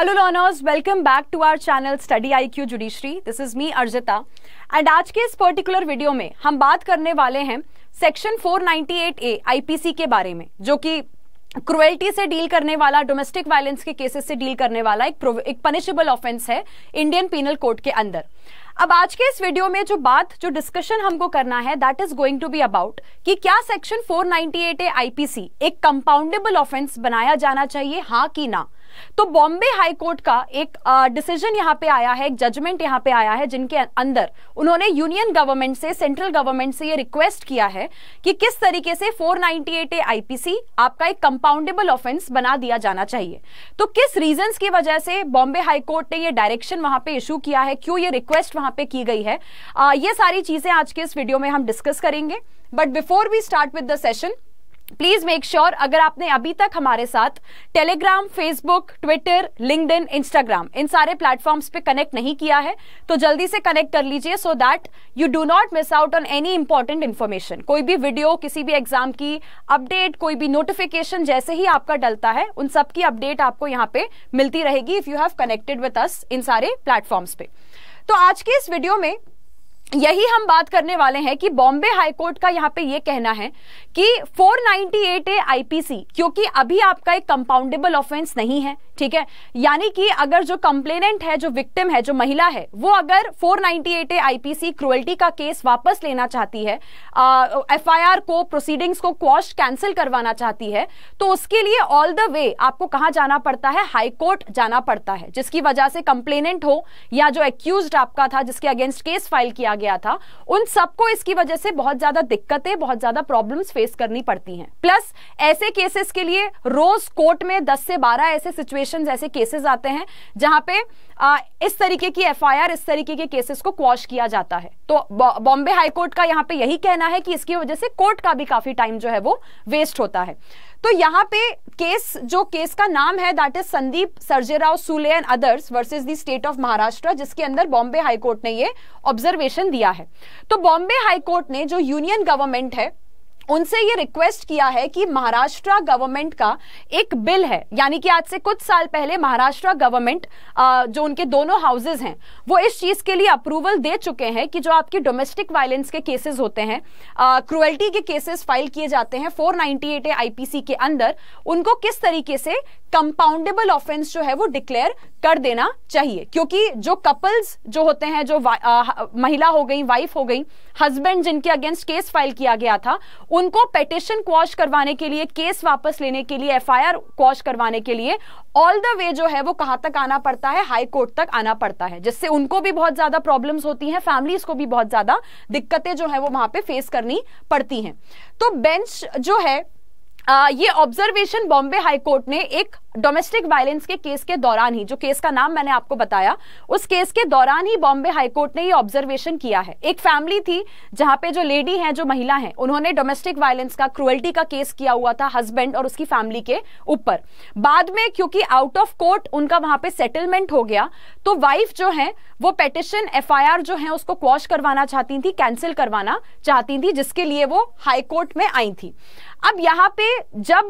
Hello learners, welcome back to our channel study IQ judiciary. This is me Arjita and आज के इस particular video में हम बात करने वाले हैं सेक्शन 498A IPC के बारे में, जो कि क्रुएल्टी से डील करने वाला, डोमेस्टिक वायलेंस के केसेस से डील करने वाला एक पनिशेबल ऑफेंस है इंडियन पीनल कोड के अंदर। अब आज के इस वीडियो में जो डिस्कशन हमको करना है that is going to be about कि क्या सेक्शन 498A IPC एक कंपाउंडेबल ऑफेंस बनाया जाना चाहिए, हाँ कि ना। तो बॉम्बे हाई कोर्ट का एक डिसीजन यहाँ पे आया है, एक जजमेंट यहाँ पे आया है, जिनके अंदर उन्होंने यूनियन गवर्नमेंट से, सेंट्रल गवर्नमेंट से ये रिक्वेस्ट किया है कि किस तरीके से 498A IPC आपका एक कंपाउंडेबल ऑफेंस बना दिया जाना चाहिए। तो किस रीजंस की वजह से बॉम्बे हाई कोर्ट ने ये डायरेक्शन वहां पे इशू किया है, क्यों ये रिक्वेस्ट वहां पे की गई है, ये सारी चीजें आज के इस वीडियो में हम डिस्कस करेंगे। But before we start with the session, please make sure अगर आपने अभी तक हमारे साथ Telegram, Facebook, Twitter, LinkedIn, Instagram इन सारे प्लेटफॉर्म्स पे कनेक्ट नहीं किया है तो जल्दी से कनेक्ट कर लीजिए, so that you do not miss out on any important information. कोई भी वीडियो, किसी भी एग्जाम की अपडेट, कोई भी नोटिफिकेशन जैसे ही आपका डलता है, उन सब की अपडेट आपको यहाँ पे मिलती रहेगी if you have connected with us इन सारे प्लेटफॉर्म्स पे। तो आज के इस वीडियो में यही हम बात करने वाले हैं कि बॉम्बे हाई कोर्ट का यहाँ पे ये कहना है कि 498A IPC क्योंकि अभी आपका एक कंपाउंडेबल ऑफेंस नहीं है, ठीक है, यानी कि अगर जो कंप्लेनेंट है, जो विक्टिम है, जो महिला है, वो अगर 498A IPC क्रुएल्टी का केस वापस लेना चाहती है, FIR को, प्रोसीडिंग्स को क्वॉश, कैंसिल करवाना चाहती है, तो उसके लिए ऑल द वे आपको कहां जाना पड़ता है, हाई कोर्ट जाना पड़ता है, जिसकी वजह से कंप्लेनेंट हो या जो एक्यूज्ड आपका था, जिसके अगेंस्ट केस फाइल किया गया था, उन सबको इसकी वजह से बहुत ज्यादा दिक्कतें, बहुत ज्यादा प्रॉब्लम्स फेस करनी पड़ती हैं। प्लस ऐसे केसेस के लिए रोज कोर्ट में 10 से 12 ऐसे सिचुएशंस, ऐसे केसेस आते हैं जहां पे इस तरीके की FIR, इस तरीके के केसेस को क्वॉश किया जाता है। तो बॉम्बे हाई कोर्ट का यहाँ पे यही कहना है कि इसकी वजह से कोर्ट का भी काफी टाइम जो है वो वेस्ट होता है। तो यहाँ पे केस का नाम है that is Sandeep Sarjerao सूले and others versus the state of Maharashtra, जिसके अंदर बॉम्बे हाई कोर्ट ने ये ऑब्जर्वेशन दिया है। तो बॉम्बे हाई कोर्ट ने जो यूनियन गवर्नमेंट है उनसे ये रिक्वेस्ट किया है कि महाराष्ट्र गवर्नमेंट का एक बिल है, यानी कि आज से कुछ साल पहले महाराष्ट्र गवर्नमेंट जो उनके दोनों हाउसेज हैं वो इस चीज के लिए अप्रूवल दे चुके हैं कि जो आपके डोमेस्टिक वायलेंस के केसेस होते हैं, क्रुएल्टी के केसेस फाइल किए जाते हैं 498A IPC के अंदर, उनको किस तरीके से कंपाउंडेबल ऑफेंस जो है वो डिक्लेयर कर देना चाहिए। क्योंकि जो कपल्स जो होते हैं, जो महिला हो गई, वाइफ हो गई, हस्बैंड जिनके अगेंस्ट केस फाइल किया गया था, उनको पेटिशन क्वॉश करवाने के लिए, केस वापस लेने के लिए, FIR क्वॉश करवाने के लिए ऑल द वे जो है वो कहां तक आना पड़ता है, हाई कोर्ट तक आना पड़ता है, जिससे उनको भी बहुत ज्यादा प्रॉब्लम्स होती हैं, फैमिलीज को भी बहुत ज्यादा दिक्कतें जो है वो वहां पे फेस करनी पड़ती हैं। तो बेंच जो है ये ऑब्जर्वेशन बॉम्बे हाई कोर्ट ने एक डोमेस्टिक वायलेंस के केस के दौरान ही, जो केस का नाम मैंने आपको बताया, उस केस के दौरान ही बॉम्बे हाई कोर्ट ने ये ऑब्जर्वेशन किया है। एक फैमिली थी जहां पे जो लेडी हैं, जो महिला हैं, उन्होंने डोमेस्टिक वायलेंस का, क्रुएल्टी का केस किया हुआ था हस्बैंड और उसकी फैमिली के ऊपर। बाद में क्योंकि आउट ऑफ कोर्ट उनका वहां पे सेटलमेंट हो गया, तो वाइफ जो है वो पेटिशन, FIR जो है उसको क्वॉश करवाना चाहती थी, कैंसिल करवाना चाहती थी, जिसके लिए वो हाई कोर्ट में आई थी। अब यहाँ पे जब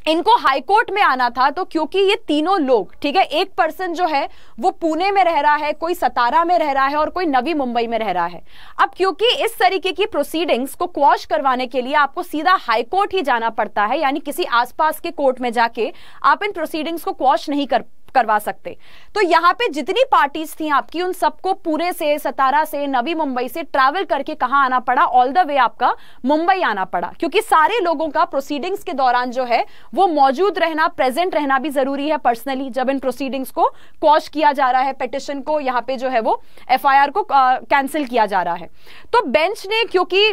इनको हाई कोर्ट में आना था, तो क्योंकि ये तीनों लोग, ठीक है, एक पर्सन जो है वो पुणे में रह रहा है, कोई सतारा में रह रहा है और कोई नवी मुंबई में रह रहा है। अब क्योंकि इस तरीके की प्रोसीडिंग्स को क्वॉश करवाने के लिए आपको सीधा हाई कोर्ट ही जाना पड़ता है, यानी किसी आसपास के कोर्ट में जाके आप इन प्रोसीडिंग्स को क्वॉश नहीं करवा सकते। तो यहाँ पे जितनी पार्टीज थी आपकी, उन सबको पुणे से, सतारा से, नवी मुंबई से ट्रैवल करके कहाँ आना पड़ा, ऑल द वे आपका मुंबई आना पड़ा, क्योंकि सारे लोगों का प्रोसीडिंग्स के दौरान जो है वो मौजूद रहना, प्रेजेंट रहना भी जरूरी है पर्सनली, जब इन प्रोसीडिंग्स को क्वॉश किया जा रहा है, पिटिशन को यहाँ पे जो है वो FIR को कैंसिल किया जा रहा है। तो बेंच ने, क्योंकि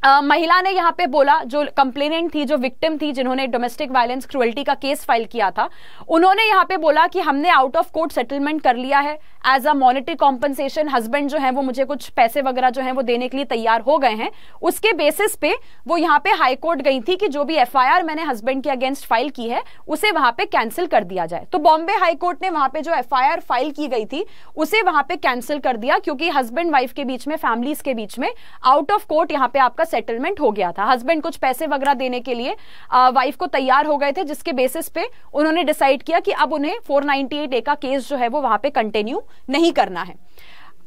महिला ने यहाँ पे बोला, जो कंप्लेनेंट थी, जो विक्टिम थी, जिन्होंने डोमेस्टिक वायलेंस क्रुएल्टी का केस फाइल किया था, उन्होंने यहाँ पे बोला कि हमने आउट ऑफ कोर्ट सेटलमेंट कर लिया है as a monetary compensation, husband जो है वो मुझे कुछ पैसे वगैरह जो है वो देने के लिए तैयार हो गए हैं। उसके बेसिस पे वो यहाँ पे हाई कोर्ट गई थी कि जो भी FIR मैंने हस्बैंड के अगेंस्ट फाइल की है उसे वहां पे कैंसिल कर दिया जाए। तो बॉम्बे हाई कोर्ट ने वहां पे जो FIR फाइल की गई थी उसे वहां पे कैंसिल कर दिया, क्योंकि हस्बैंड वाइफ के बीच में, फैमिलीज के बीच में आउट ऑफ कोर्ट यहाँ पे आपका सेटलमेंट हो गया था। हस्बैंड कुछ पैसे वगैरह देने के लिए वाइफ को तैयार हो गए थे, जिसके बेसिस पे उन्होंने डिसाइड किया कि अब उन्हें 498A का केस जो है वो वहां पे कंटिन्यू नहीं करना है।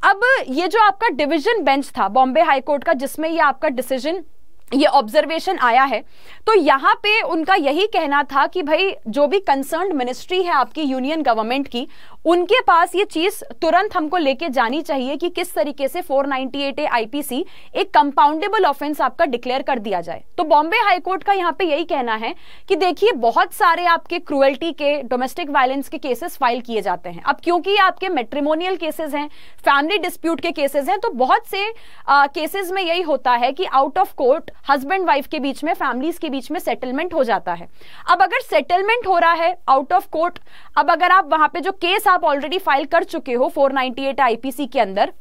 अब ये जो आपका डिवीजन बेंच था बॉम्बे हाई कोर्ट का, जिसमें ये आपका डिसीजन, ये ऑब्जर्वेशन आया है, तो यहां पे उनका यही कहना था कि भाई जो भी कंसर्न्ड मिनिस्ट्री है आपकी यूनियन गवर्नमेंट की, उनके पास ये चीज तुरंत हमको लेके जानी चाहिए कि किस तरीके से 498A आईपीसी एक कंपाउंडेबल ऑफेंस आपका डिक्लेयर कर दिया जाए। तो बॉम्बे हाई कोर्ट का यहां पे यही कहना है कि देखिए बहुत सारे आपके क्रुएल्टी के, डोमेस्टिक वायलेंस के केसेस फाइल किए जाते हैं। अब क्योंकि आपके मैट्रिमोनियल केसेस हैं, फैमिली डिस्प्यूट के केसेस हैं, तो बहुत से केसेस में यही होता है कि out of court husband wife के बीच में, फैमिलीज के बीच में सेटलमेंट हो जाता है। अब अगर सेटलमेंट हो रहा है आउट ऑफ कोर्ट, अब अगर आप वहां पे जो केस आप ऑलरेडी फाइल कर चुके हो 498 आईपीसी के अंदर,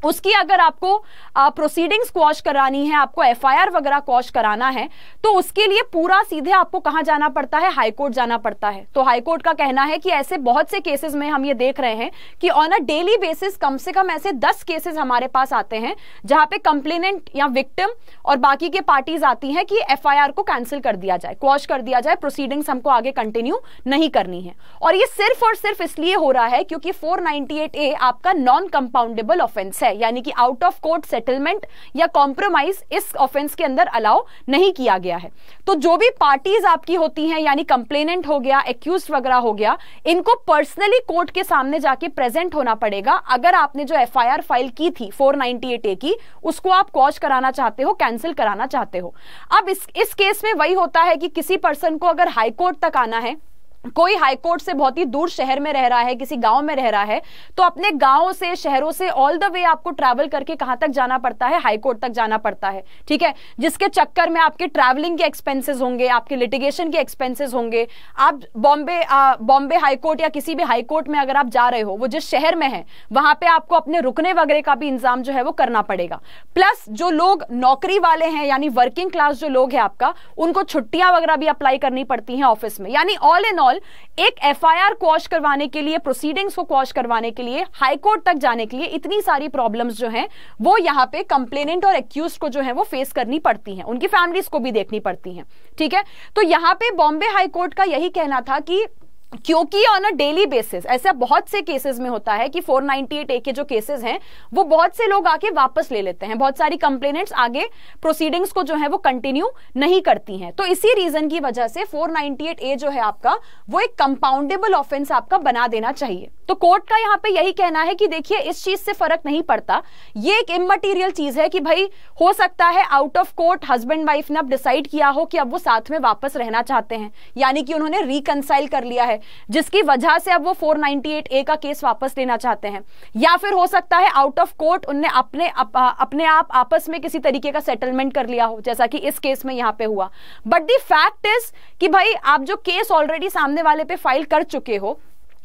उसकी अगर आपको प्रोसीडिंग्स क्वॉश करानी है, आपको एफआईआर वगैरह क्वॉश कराना है, तो उसके लिए पूरा सीधे आपको कहां जाना पड़ता है, हाई कोर्ट जाना पड़ता है। तो हाई कोर्ट का कहना है कि ऐसे बहुत से केसेस में हम ये देख रहे हैं कि ऑन अ डेली बेसिस कम से कम ऐसे 10 केसेस हमारे पास आते हैं जहां पे कंप्लेनेंट या विक्टिम और बाकी के पार्टीज आती हैं कि एफआईआर को कैंसिल कर दिया जाए, क्वॉश कर दिया जाए, प्रोसीडिंग्स हमको आगे कंटिन्यू नहीं करनी है। और ये सिर्फ और सिर्फ इसलिए हो रहा है क्योंकि 498A आपका नॉन कंपाउंडेबल ऑफेंस है, यानी कि आउट ऑफ कोर्ट सेटलमेंट या कॉम्प्रोमाइज इस ऑफेंस के अंदर अलाउ नहीं किया गया है। तो जो भी पार्टीज आपकी होती हैं, यानी कंप्लेनेंट हो गया, एक्यूज्ड वगैरह हो गया, इनको पर्सनली कोर्ट के सामने जाके प्रेजेंट होना पड़ेगा। अगर आपने जो एफआईआर फाइल की थी 498A की, उसको आप क्वॉश कराना चाहते हो, कैंसिल कराना चाहते हो। अब इस केस में वही होता है कि किसी पर्सन को अगर हाई कोर्ट तक आना है, कोई हाई कोर्ट से बहुत ही दूर शहर में रह रहा है, किसी गांव में रह रहा है, तो अपने गांव से, शहरों से ऑल द वे आपको ट्रैवल करके कहां तक जाना पड़ता है, हाई कोर्ट तक जाना पड़ता है। ठीक है, जिसके चक्कर में आपके ट्रैवलिंग के एक्सपेंसेस होंगे, आपके लिटिगेशन के एक्सपेंसेस होंगे। आप बॉम्बे हाई कोर्ट या किसी भी हाई कोर्ट में अगर आप जा रहे हो, वो जिस शहर में है, वहां पे आपको अपने रुकने वगैरह का भी इंतजाम जो है वो करना पड़ेगा। प्लस जो लोग नौकरी वाले हैं, यानी वर्किंग क्लास जो लोग हैं आपका, उनको छुट्टियां वगैरह भी अप्लाई करनी पड़ती हैं ऑफिस में। यानी ऑल इन ऑल एक एफआईआर क्वॉश करवाने के लिए, प्रोसीडिंग्स को क्वॉश करवाने के लिए, हाई कोर्ट तक जाने के लिए इतनी सारी प्रॉब्लम्स जो हैं वो यहाँ पे कंप्लेनेंट और एक्यूज्ड को जो है वो फेस करनी पड़ती हैं, उनकी फैमिलीज को भी देखनी पड़ती हैं। ठीक है, तो यहाँ पे बॉम्बे हाई कोर्ट का यही कहना था कि क्योंकि ऑन अ डेली बेसिस ऐसा बहुत से केसेस में होता है कि 498A के जो केसेस हैं वो बहुत से लोग आके वापस ले लेते हैं, बहुत सारी कंप्लेनेंट्स आगे प्रोसीडिंग्स को जो है वो कंटिन्यू नहीं करती हैं। तो इसी रीजन की वजह से 498A जो है आपका वो एक कंपाउंडेबल ऑफेंस आपका बना देना चाहिए। तो कोर्ट का यहाँ पे यही कहना है कि देखिए इस चीज से फर्क नहीं पड़ता, ये एक इममटीरियल चीज है कि भाई हो सकता है out of court husband wife ने अब डिसाइड किया हो कि अब वो साथ में वापस रहना चाहते हैं, यानी कि उन्होंने रिकंसाइल कर लिया है, जिसकी वजह से अब वो 498A का केस वापस लेना चाहते हैं। या फिर हो सकता है आउट ऑफ कोर्ट उनने अपने आप आपस में किसी तरीके का सेटलमेंट कर लिया हो, जैसा कि इस केस में यहां पे हुआ। बट द फैक्ट इज कि भाई आप जो केस ऑलरेडी सामने वाले पे फाइल कर चुके हो,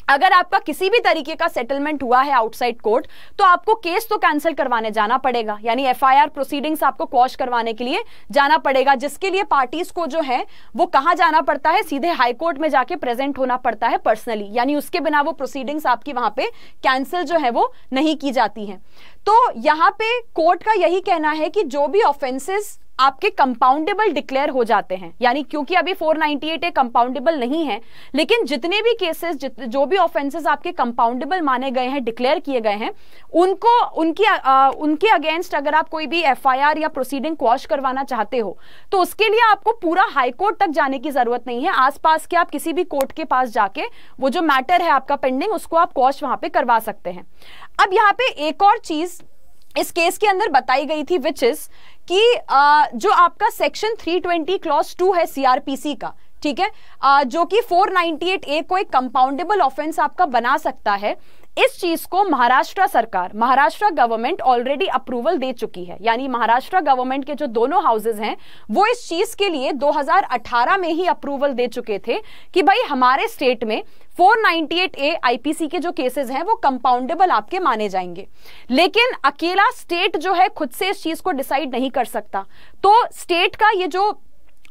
अगर आपका किसी भी तरीके का सेटलमेंट हुआ है आउटसाइड कोर्ट, तो आपको केस तो कैंसिल करवाने जाना पड़ेगा, यानी एफआईआर प्रोसीडिंग्स आपको क्वॉश करवाने के लिए जाना पड़ेगा, जिसके लिए पार्टीज को जो है वो कहां जाना पड़ता है, सीधे हाई कोर्ट में जाके प्रेजेंट होना पड़ता है पर्सनली, यानी उसके बिना वो प्रोसीडिंग्स आपकी वहां पे कैंसिल जो है वो नहीं की जाती हैं। तो यहां पे कोर्ट का यही कहना है कि जो भी ऑफेंसेस आपके कंपाउंडेबल डिक्लेयर हो जाते हैं, यानी क्योंकि अभी 498A कंपाउंडेबल नहीं है, लेकिन जितने भी केसेस, जो भी ऑफेंसेस आपके कंपाउंडेबल माने गए हैं, डिक्लेयर किए गए हैं, उनके अगेंस्ट अगर आप कोई भी एफआईआर या प्रोसीडिंग क्वॉश करवाना चाहते हो, तो उसके लिए आपको पूरा हाई कोर्ट तक जाने की जरूरत नहीं है। आसपास के आप किसी भी कोर्ट के पास जाके वो जो मैटर है आपका पेंडिंग, उसको आप क्वॉश वहां पे करवा सकते हैं। अब यहाँ पे एक और चीज इस केस के अंदर बताई गई थी, विच इज कि जो आपका सेक्शन 320 क्लॉज 2 है सीआरपीसी का, ठीक है, जो कि 498A को एक कंपाउंडेबल ऑफेंस आपका बना सकता है, इस चीज को महाराष्ट्र सरकार, महाराष्ट्र गवर्नमेंट ऑलरेडी अप्रूवल दे चुकी है। यानी महाराष्ट्र गवर्नमेंट के जो दोनों हाउसेज हैं वो इस चीज के लिए 2018 में ही अप्रूवल दे चुके थे कि भाई हमारे स्टेट में 498A आईपीसी के जो केसेस हैं वो कंपाउंडेबल आपके माने जाएंगे। लेकिन अकेला स्टेट जो है खुद से इस चीज को डिसाइड नहीं कर सकता, तो स्टेट का ये जो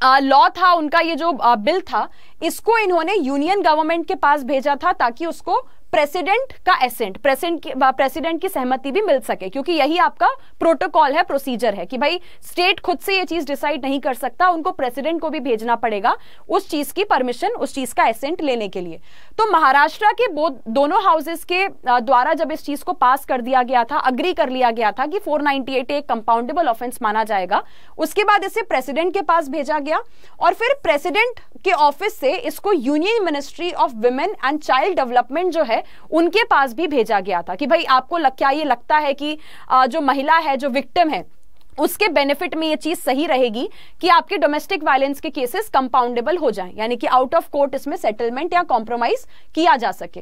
लॉ था, उनका ये जो बिल था, इसको इन्होंने यूनियन गवर्नमेंट के पास भेजा था ताकि उसको प्रेसिडेंट का एसेंट, प्रेसिडेंट की सहमति भी मिल सके, क्योंकि यही आपका प्रोटोकॉल है, प्रोसीजर है कि भाई स्टेट खुद से ये चीज डिसाइड नहीं कर सकता, उनको प्रेसिडेंट को भी भेजना पड़ेगा उस चीज की परमिशन, उस चीज का एसेंट लेने के लिए। तो महाराष्ट्र के दोनों हाउसेस के द्वारा जब इस चीज को पास कर दिया गया था, अग्री कर लिया गया था कि 498 एक कंपाउंडेबल ऑफेंस माना जाएगा, उसके बाद इसे प्रेसिडेंट के पास भेजा गया और फिर प्रेसिडेंट के ऑफिस से इसको union ministry of women and child development जो है उनके पास भी भेजा गया था कि भाई आपको क्या ये लगता है कि जो महिला है, जो विक्टिम है, उसके बेनिफिट में ये चीज सही रहेगी कि आपके डोमेस्टिक वायलेंस के केसेस कंपाउंडेबल हो जाएं, यानी कि आउट ऑफ कोर्ट इसमें सेटलमेंट या कॉम्प्रोमाइज किया जा सके।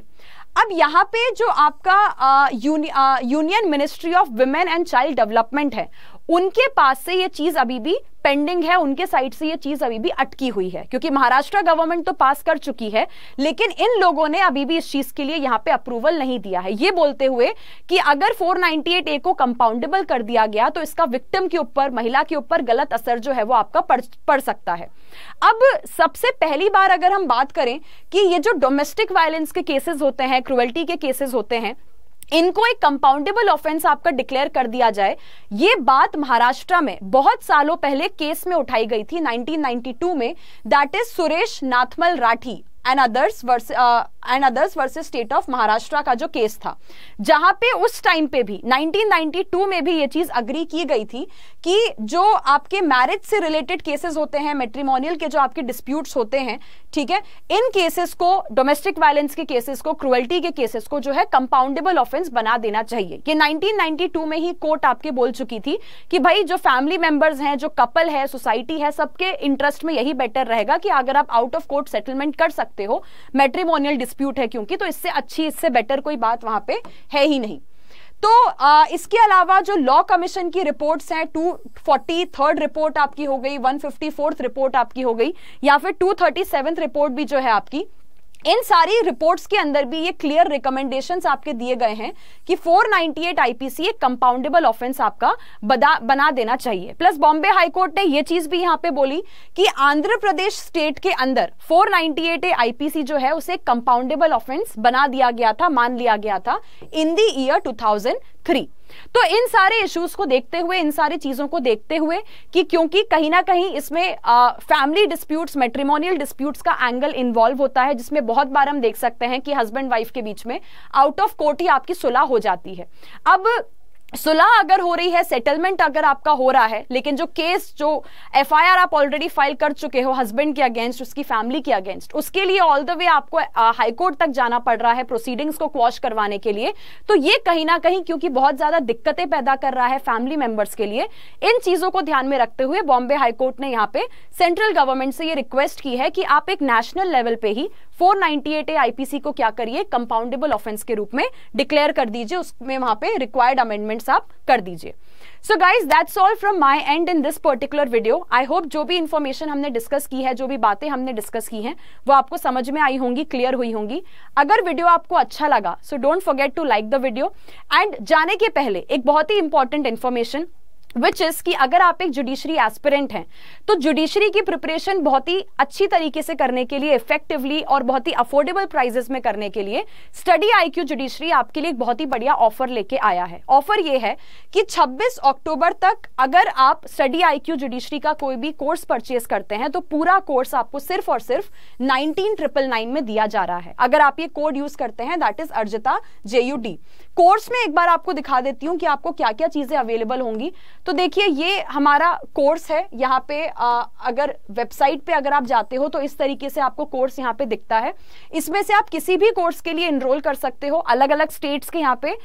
अब यहाँ पे जो आपका union ministry of women and child development है, उनके पास से ये चीज अभी भी पेंडिंग है, उनके साइड से ये चीज अभी भी अटकी हुई है, क्योंकि महाराष्ट्र गवर्नमेंट तो पास कर चुकी है, लेकिन इन लोगों ने अभी भी इस चीज के लिए यहाँ पे अप्रूवल नहीं दिया है, ये बोलते हुए कि अगर 498A को कंपाउंडेबल कर दिया गया तो इसका विक्टिम के ऊपर, महिला के ऊपर गलत असर जो है वो आपका पड़ सकता है। अब सबसे पहली बार अगर हम बात करें कि ये जो डोमेस्टिक वायलेंस के केसेस होते हैं, क्रुएल्टी के केसेस होते हैं, इनको एक कंपाउंडेबल ऑफेंस आपका डिक्लेयर कर दिया जाए, ये बात महाराष्ट्र में बहुत सालों पहले केस में उठाई गई थी 1992 में, that is Suresh Nathmal Rathi and others versus state of Maharashtra का जो केस था, जहां पे उस टाइम पे भी 1992 में भी ये चीज अग्री की गई थी कि जो आपके मैरिज से रिलेटेड केसेस होते हैं, मैट्रिमोनियल के जो आपके डिस्प्यूट्स होते हैं, ठीक है, इन केसेस को, डोमेस्टिक वायलेंस के केसेस को, क्रुएल्टी के केसेस को जो है कंपाउंडेबल ऑफेंस बना देना चाहिए। ये 1992 में ही कोर्ट आपके बोल चुकी थी कि भाई जो फैमिली मेंबर्स हैं, जो कपल है, सोसाइटी है, सबके इंटरेस्ट में यही बेटर रहेगा कि अगर आप आउट ऑफ कोर्ट सेटलमेंट कर सकते हो, मैट्रिमोनियल डिस्प्यूट है क्योंकि, तो इससे अच्छी, इससे बेटर कोई बात वहां पे है ही नहीं। तो इसके अलावा जो लॉ कमीशन की रिपोर्ट्स हैं, 243rd रिपोर्ट आपकी हो गई, 154th रिपोर्ट आपकी हो गई, या फिर 237th रिपोर्ट भी जो है आपकी, इन सारी रिपोर्ट्स के अंदर भी ये क्लियर रिकमेंडेशंस आपके दिए गए हैं कि 498 आईपीसी एक कंपाउंडेबल ऑफेंस आपका बना देना चाहिए। प्लस बॉम्बे हाईकोर्ट ने ये चीज भी यहां पे बोली कि आंध्र प्रदेश स्टेट के अंदर 498 आईपीसी जो है उसे कंपाउंडेबल ऑफेंस बना दिया गया था, मान लिया गया था इन द ईयर 2003। तो इन सारे इश्यूज को देखते हुए, इन सारी चीजों को देखते हुए कि क्योंकि कहीं ना कहीं इसमें फैमिली डिस्प्यूट्स, मैट्रिमोनियल डिस्प्यूट्स का एंगल इन्वॉल्व होता है, जिसमें बहुत बार हम देख सकते हैं कि हस्बैंड वाइफ के बीच में आउट ऑफ कोर्ट ही आपकी सुलह हो जाती है। अब सुलह अगर हो रही है, सेटलमेंट अगर आपका हो रहा है, लेकिन जो केस, जो एफआईआर आप ऑलरेडी फाइल कर चुके हो हस्बैंड के अगेंस्ट, उसकी फैमिली के अगेंस्ट, उसके लिए ऑल द वे आपको हाई कोर्ट तक जाना पड़ रहा है प्रोसीडिंग्स को क्वॉश करवाने के लिए, तो ये कहीं ना कहीं क्योंकि बहुत ज्यादा दिक्कतें पैदा कर रहा है फैमिली मेंबर्स के लिए, इन चीजों को ध्यान में रखते हुए बॉम्बे हाईकोर्ट ने यहाँ पे सेंट्रल गवर्नमेंट से ये रिक्वेस्ट की है कि आप एक नेशनल लेवल पे ही 498 आईपीसी को क्या करिए, कंपाउंडेबल ऑफेंस के रूप में डिक्लेयर कर दीजिए, उसमें वहां पे रिक्वायर्ड अमेंडमेंट्स आप कर दीजिए। So guys, that's all from my and in this particular video. I hope जो भी इंफॉर्मेशन हमने डिस्कस की है, जो भी बातें हमने डिस्कस की हैं, वो आपको समझ में आई होंगी, क्लियर हुई होंगी। अगर वीडियो आपको अच्छा लगा, so don't forget to like the video. And जाने के पहले एक बहुत ही इंपॉर्टेंट इंफॉर्मेशन, विच इज कि अगर आप एक जुडिशरी एस्पिरेंट हैं, तो जुडिशरी की प्रिपरेशन बहुत ही अच्छी तरीके से करने के लिए, इफेक्टिवली और बहुत ही अफोर्डेबल प्राइजेस में करने के लिए स्टडी आईक्यू जुडिशरी आपके लिए एक बहुत ही बढ़िया ऑफर लेके आया है। ऑफर ये है कि 26 अक्टूबर तक अगर आप स्टडी आईक्यू जुडिशरी का कोई भी कोर्स परचेज करते हैं, तो पूरा कोर्स आपको सिर्फ और सिर्फ 19,999 में दिया जा रहा है। अगर आप ये कोड यूज करते हैं, that is Arjita JUD। Course में एक बार आपको दिखा देती हूं कि आपको क्या क्या चीजें अवेलेबल होंगी। तो देखिए, ये हमारा कोर्स है। यहाँ पे अगर वेबसाइट पे अगर आप जाते हो तो इस तरीके से आपको कोर्स यहाँ पे दिखता है। इसमें से आप किसी भी कोर्स के लिए एनरोल कर सकते हो। अलग अलग स्टेट्स के यहाँ पे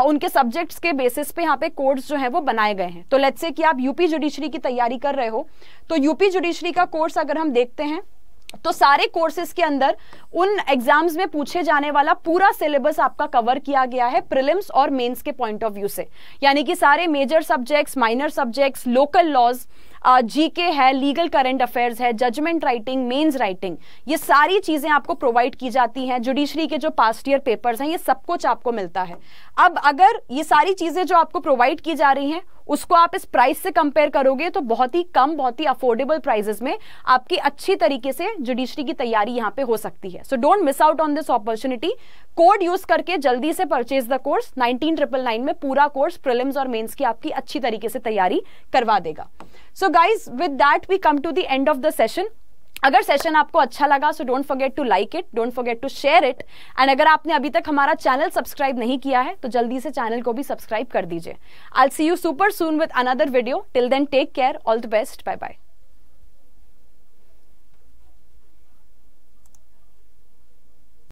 उनके सब्जेक्ट्स के बेसिस पे यहाँ पे कोर्स जो है वो बनाए गए हैं। तो लेट्स से कि आप यूपी जुडिशरी की तैयारी कर रहे हो, तो यूपी जुडिशरी का कोर्स अगर हम देखते हैं तो सारे कोर्सेज के अंदर उन एग्जाम्स में पूछे जाने वाला पूरा सिलेबस आपका कवर किया गया है प्रीलिम्स और मेंस के पॉइंट ऑफ व्यू से, यानी कि सारे major subjects, minor subjects, local laws, GK है, लीगल करंट अफेयर्स है, जजमेंट राइटिंग, मेंस राइटिंग, ये सारी चीजें आपको प्रोवाइड की जाती हैं। जुडिशरी के जो पास्ट ईयर पेपर्स हैं, ये सब कुछ आपको मिलता है। अब अगर ये सारी चीजें जो आपको प्रोवाइड की जा रही हैं उसको आप इस प्राइस से कंपेयर करोगे तो बहुत ही कम, बहुत ही अफोर्डेबल प्राइसेस में आपकी अच्छी तरीके से जुडिशरी की तैयारी यहां पे हो सकती है। So don't miss out on this opportunity. Code use करके जल्दी से परचेज द कोर्स। 19999 में पूरा कोर्स प्रीलिम्स और मेंस की आपकी अच्छी तरीके से तैयारी करवा देगा। So guys, with that we come to the end of the session. अगर सेशन आपको अच्छा लगा so don't forget to like it, don't forget to share it, and अगर आपने अभी तक हमारा चैनल सब्सक्राइब नहीं किया है तो जल्दी से चैनल को भी सब्सक्राइब कर दीजिए। I will see you super soon with another video. Till then take care, all the best, bye bye.